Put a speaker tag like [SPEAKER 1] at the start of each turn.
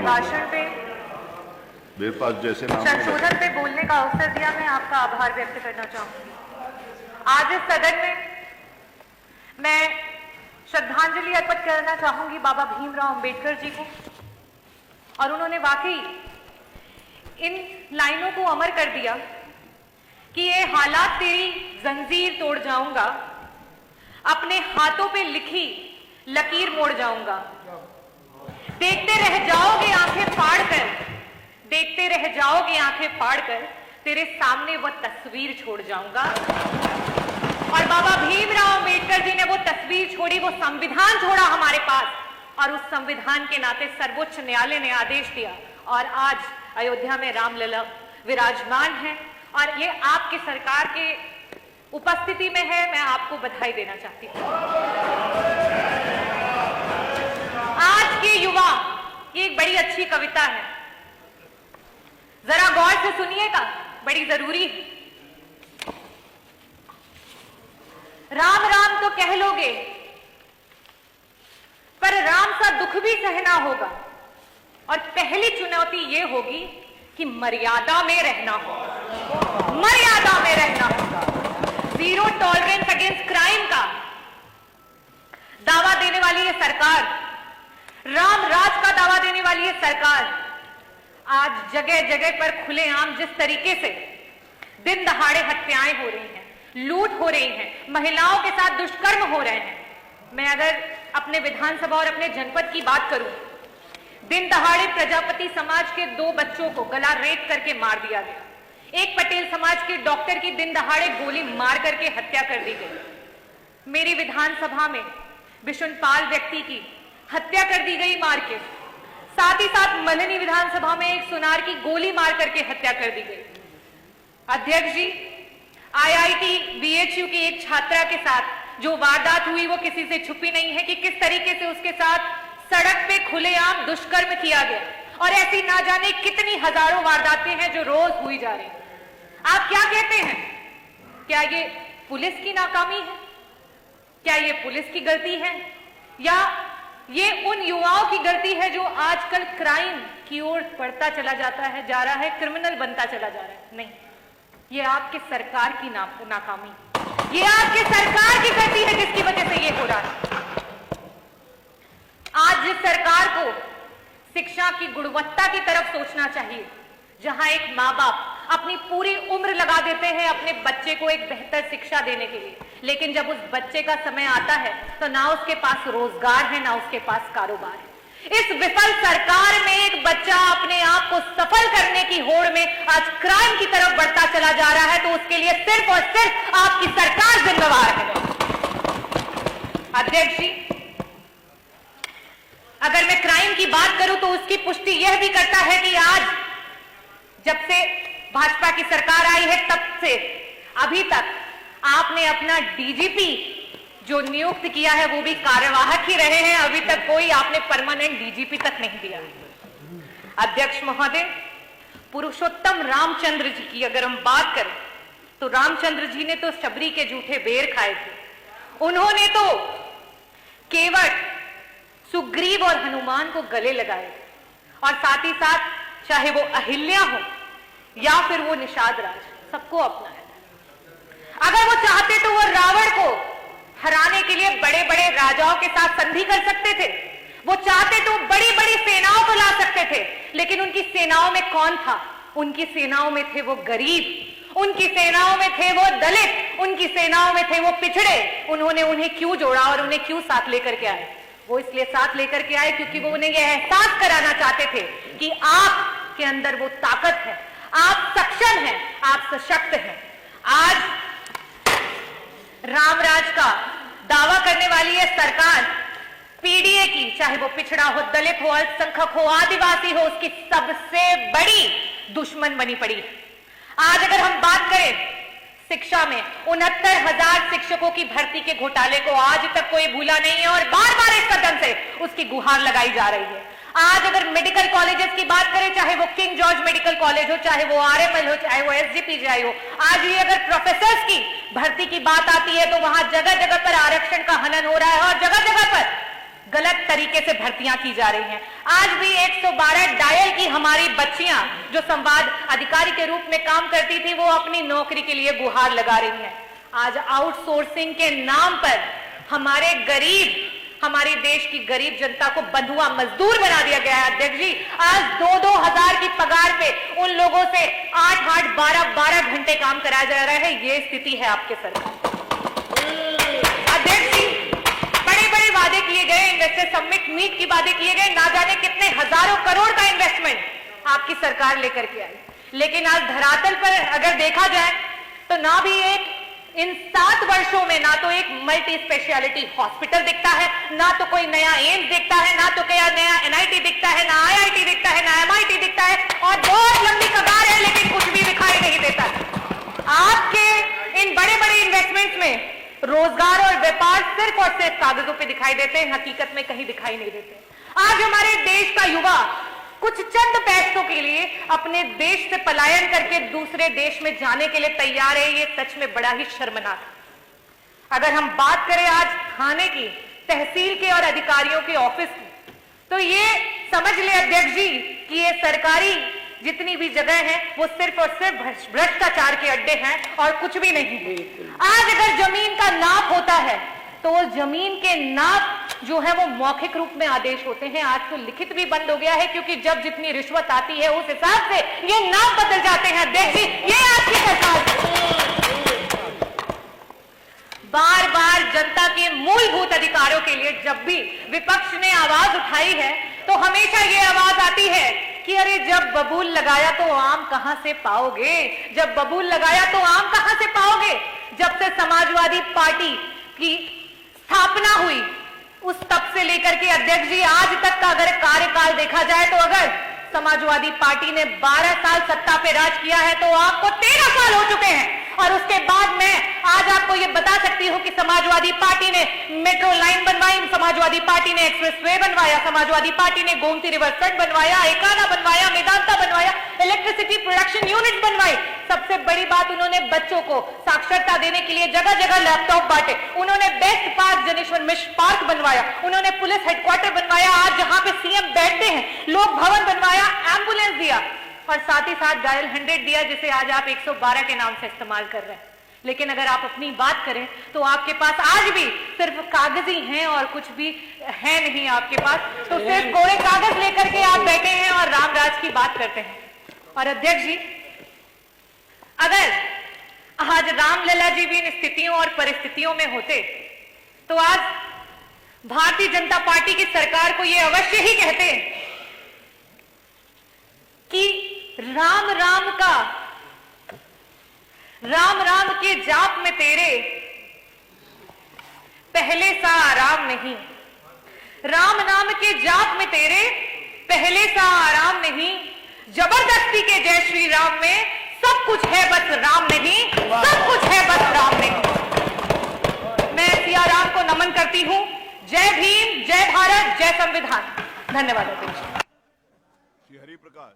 [SPEAKER 1] भाषण पे,
[SPEAKER 2] मेरे पास जैसे नाम
[SPEAKER 1] संशोधन पे बोलने का अवसर दिया, मैं आपका आभार व्यक्त करना चाहूंगी। आज इस सदन में मैं श्रद्धांजलि अर्पित करना चाहूंगी बाबा भीमराव अंबेडकर जी को, और उन्होंने वाकई इन लाइनों को अमर कर दिया कि ये हालात तेरी जंजीर तोड़ जाऊंगा, अपने हाथों पे लिखी लकीर मोड़ जाऊंगा, देखते रह जाओगे आंखें फाड़कर, देखते रह जाओगे आंखें फाड़कर, तेरे सामने वो तस्वीर छोड़ जाऊंगा। और बाबा भीमराव अंबेडकर जी ने वो तस्वीर छोड़ी, वो संविधान छोड़ा हमारे पास, और उस संविधान के नाते सर्वोच्च न्यायालय ने आदेश दिया और आज अयोध्या में रामलला विराजमान है और ये आपकी सरकार के उपस्थिति में है। मैं आपको बधाई देना चाहती हूँ। आज के युवा, ये एक बड़ी अच्छी कविता है, जरा गौर से सुनिएगा, बड़ी जरूरी है। राम राम तो कह लोगे पर राम सा दुख भी सहना होगा, और पहली चुनौती यह होगी कि मर्यादा में रहना होगा, मर्यादा में रहना होगा। जीरो टॉलरेंस अगेंस्ट क्राइम का दावा देने वाली ये सरकार, राम राज का दावा देने वाली ये सरकार, आज जगह जगह पर खुलेआम जिस तरीके से दिन दहाड़े हत्याएं हो रही हैं, लूट हो रही है, महिलाओं के साथ दुष्कर्म हो रहे हैं। मैं अगर अपने विधानसभा और अपने जनपद की बात करूं, दिन दहाड़े प्रजापति समाज के 2 बच्चों को गला रेत करके मार दिया गया, एक पटेल समाज के डॉक्टर की दिन दहाड़े गोली मार करके हत्या कर दी गई, मेरी विधानसभा में विशुनपाल व्यक्ति की हत्या कर दी गई मार के, साथ ही साथ मल्हनी विधानसभा में एक सुनार की गोली मार करके हत्या कर दी गई। अध्यक्ष जी, आईआईटी बीएचयू की एक छात्रा के साथ जो वारदात हुई वो किसी से छुपी नहीं है कि किस तरीके से उसके साथ सड़क पे खुलेआम दुष्कर्म किया गया, और ऐसी ना जाने कितनी हजारों वारदातें हैं जो रोज हुई जा रही हैं। आप क्या कहते हैं, क्या ये पुलिस की नाकामी है, क्या ये पुलिस की गलती है, या ये उन युवाओं की गलती है जो आजकल क्राइम की ओर बढ़ता चला जाता है, जा रहा है, क्रिमिनल बनता चला जा रहा है? नहीं, ये आपके सरकार की नाकामी, ये आपके सरकार की गलती है जिसकी वजह से ये हो रहा है। आज जिस सरकार को शिक्षा की गुणवत्ता की तरफ सोचना चाहिए, जहां एक माँ बाप अपनी पूरी उम्र लगा देते हैं अपने बच्चे को एक बेहतर शिक्षा देने के लिए, लेकिन जब उस बच्चे का समय आता है तो ना उसके पास रोजगार है, ना उसके पास कारोबार है। इस विफल सरकार में एक बच्चा अपने आप को सफल करने की होड़ में आज क्राइम की तरफ बढ़ता चला जा रहा है, तो उसके लिए सिर्फ और सिर्फ आपकी सरकार जिम्मेवार है। अध्यक्ष जी, अगर मैं क्राइम की बात करूं तो उसकी पुष्टि यह भी करता है कि आज जब से भाजपा की सरकार आई है तब से अभी तक आपने अपना डीजीपी जो नियुक्त किया है वो भी कार्यवाहक ही रहे हैं, अभी तक कोई आपने परमानेंट डीजीपी तक नहीं दिया। अध्यक्ष महोदय, पुरुषोत्तम रामचंद्र जी की अगर हम बात करें तो रामचंद्र जी ने तो शबरी के जूठे बेर खाए थे, उन्होंने तो केवट, सुग्रीव और हनुमान को गले लगाए, और साथ ही साथ चाहे वो अहिल्या हो या फिर वो निषाद राज, सबको अपनाया। अगर वो चाहते तो वो रावण को हराने के लिए बड़े बड़े राजाओं के साथ संधि कर सकते थे, वो चाहते तो बड़ी बड़ी सेनाओं को ला सकते थे, लेकिन उनकी सेनाओं में कौन था? उनकी सेनाओं में थे वो गरीब, उनकी सेनाओं में थे वो दलित, उनकी सेनाओं में थे वो पिछड़े। उन्होंने उन्हें क्यों जोड़ा और उन्हें क्यों साथ लेकर के आए? वो इसलिए साथ लेकर के आए क्योंकि वो उन्हें यह एहसास कराना चाहते थे कि आपके अंदर वो ताकत है, आप सक्षम हैं, आप सशक्त हैं। आज रामराज का दावा करने वाली ये सरकार पीडीए की, चाहे वो पिछड़ा हो, दलित हो, अल्पसंख्यक हो, आदिवासी हो, उसकी सबसे बड़ी दुश्मन बनी पड़ी है। आज अगर हम बात करें शिक्षा में 69,000 शिक्षकों की भर्ती के घोटाले को आज तक कोई भूला नहीं है और बार बार इस सदन से उसकी गुहार लगाई जा रही है। आज अगर मेडिकल कॉलेजेस की बात करें, चाहे वो किंग जॉर्ज मेडिकल कॉलेज हो, चाहे वो आरएमएल हो, चाहे वो एसजीपीजीआई हो, आज भी अगर प्रोफेसर्स की भर्ती की बात आती है तो वहां जगह जगह पर आरक्षण का हनन हो रहा है और जगह जगह पर गलत तरीके से भर्तियां की जा रही हैं। आज भी 112 हमारी बच्चियां जो संवाद अधिकारी के रूप में काम करती थी वो अपनी नौकरी के लिए गुहार लगा रही हैं। आज आउटसोर्सिंग के नाम पर हमारे देश की गरीब जनता को बंधुआ मजदूर बना दिया गया है। अध्यक्ष जी, आज 2-2 हजार की पगार पे उन लोगों से 8-8, 12-12 घंटे काम कराया जा रहा है। ये स्थिति है आपके सरकार। अध्यक्ष जी, बड़े बड़े वादे किए गए, इन्वेस्टर समिट मीट की वादे किए गए, ना जाने कितने हजारों करोड़ का इन्वेस्टमेंट आपकी सरकार लेकर के आई, लेकिन आज धरातल पर अगर देखा जाए तो ना भी इन 7 वर्षों में ना तो एक मल्टी स्पेशलिटी हॉस्पिटल दिखता है, ना तो कोई नया एम्स दिखता है, ना तो कोई नया एनआईटी दिखता है, ना आईआईटी दिखता है, ना एमआईटी दिखता है, और बहुत लंबी कगार है लेकिन कुछ भी दिखाई नहीं देता। आपके इन बड़े बड़े इन्वेस्टमेंट्स में रोजगार और व्यापार सिर्फ और सिर्फ कागजों पे दिखाई देते हैं, हकीकत में कहीं दिखाई नहीं देते। आज हमारे देश का युवा कुछ चंद पैसों के लिए अपने देश से पलायन करके दूसरे देश में जाने के लिए तैयार है। ये सच में बड़ा ही शर्मनाक है। अगर हम बात करें आज थाने की, तहसील के और अधिकारियों के ऑफिस की, तो ये समझ ले अध्यक्ष जी कि ये सरकारी जितनी भी जगह है वो सिर्फ और सिर्फ भ्रष्टाचार के अड्डे हैं और कुछ भी नहीं। आज अगर जमीन का नाप होता है तो वो जमीन के नाप जो है वो मौखिक रूप में आदेश होते हैं। आज तो लिखित भी बंद हो गया है, क्योंकि जब जितनी रिश्वत आती है उस हिसाब से ये नाप बदल जाते हैं। अध्यक्ष जी, ये आपकी सरकार बार बार जनता के मूलभूत अधिकारों के लिए जब भी विपक्ष ने आवाज उठाई है तो हमेशा ये आवाज आती है कि अरे जब बबूल लगाया तो आम कहां से पाओगे, जब बबूल लगाया तो आम कहां से पाओगे। जब से समाजवादी पार्टी की स्थापना हुई उस तब से लेकर के अध्यक्ष जी आज तक का अगर कार्यकाल देखा जाए तो अगर समाजवादी पार्टी ने 12 साल सत्ता पे राज किया है तो आपको 13 साल हो चुके हैं। और उसके बाद मैं आज आपको ये बता सकती हूं कि समाजवादी पार्टी ने मेट्रो लाइन बनवाई, समाजवादी पार्टी ने एक्सप्रेसवे बनवाया, समाजवादी पार्टी ने गोमती रिवर फ्रंट बनवाया, एकाना बनवाया, मेदांता बनवाया, इलेक्ट्रिसिटी प्रोडक्शन यूनिट बनवाई। सबसे बड़ी बात, उन्होंने बच्चों को साक्षरता देने के लिए जगह जगह लैपटॉप बांटे, उन्होंने best park Janeshwar Mishra park बनवाया, उन्होंने पुलिस हेडक्वार्टर बनवाया, आज जहां पे सीएम बैठते हैं, लोक भवन बनवाया, एम्बुलेंस दिया और साथ ही साथ डायल 100 दिया, जिसे आज आप 112 के नाम से इस्तेमाल कर रहे हैं। लेकिन अगर आप अपनी बात करें तो आपके पास आज भी सिर्फ कागज ही हैं और कुछ भी है नहीं आपके पास। तो सिर्फ कोरे कागज लेकर के आप बैठे हैं और राम राज की बात करते हैं। और अध्यक्ष जी, अगर आज रामलला जी भी इन स्थितियों और परिस्थितियों में होते तो आज भारतीय जनता पार्टी की सरकार को यह अवश्य ही कहते कि राम राम के जाप में तेरे पहले सा आराम नहीं, राम नाम के जाप में तेरे पहले सा आराम नहीं, जबरदस्ती के जय श्री राम में सब कुछ है बस राम नहीं, सब कुछ है बस राम नहीं। मैं सिया राम को नमन करती हूं। जय भीम, जय भारत, जय संविधान। धन्यवाद अध्यक्ष।
[SPEAKER 2] श्री हरि प्रकाश।